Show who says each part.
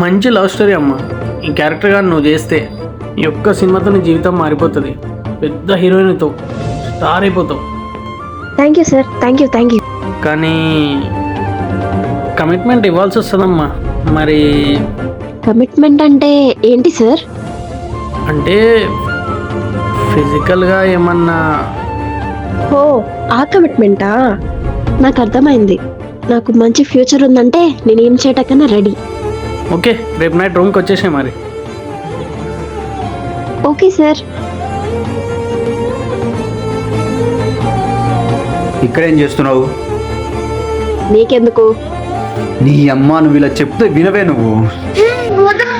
Speaker 1: మంచి love story అమ్మ. ఈ క్యారెక్టర్ కానీ నువ్వు చేస్తే ఈ ఒక్క సినిమాతో నీ జీవితం మారిపోతుంది. పెద్ద హీరోయిన్తో స్టార్ అయిపోతావు.
Speaker 2: Thank you sir, thank you thank you.
Speaker 1: కానీ కమిట్మెంట్ ఇవ్వాల్సి వస్తుందమ్మా. మరి
Speaker 2: కమిట్మెంట్ అంటే ఏంటి సార్?
Speaker 1: అంటే ఫిజికల్గా ఏమన్నా?
Speaker 2: ఓ, ఆ కమిట్మెంటా? నాకు అర్థమైంది. నాకు మంచి ఫ్యూచర్ ఉందంటే నేను ఏం చేయటకన్నా రెడీ.
Speaker 1: ఓకే, రేపు నైట్ రూమ్కి వచ్చేసే మరి.
Speaker 2: Okay sir.
Speaker 3: ఇక్కడేం చేస్తున్నావు?
Speaker 2: నీకెందుకు?
Speaker 3: నీ అమ్మ, నువ్వు ఇలా చెప్తే వినవే నువ్వు.
Speaker 2: వదరు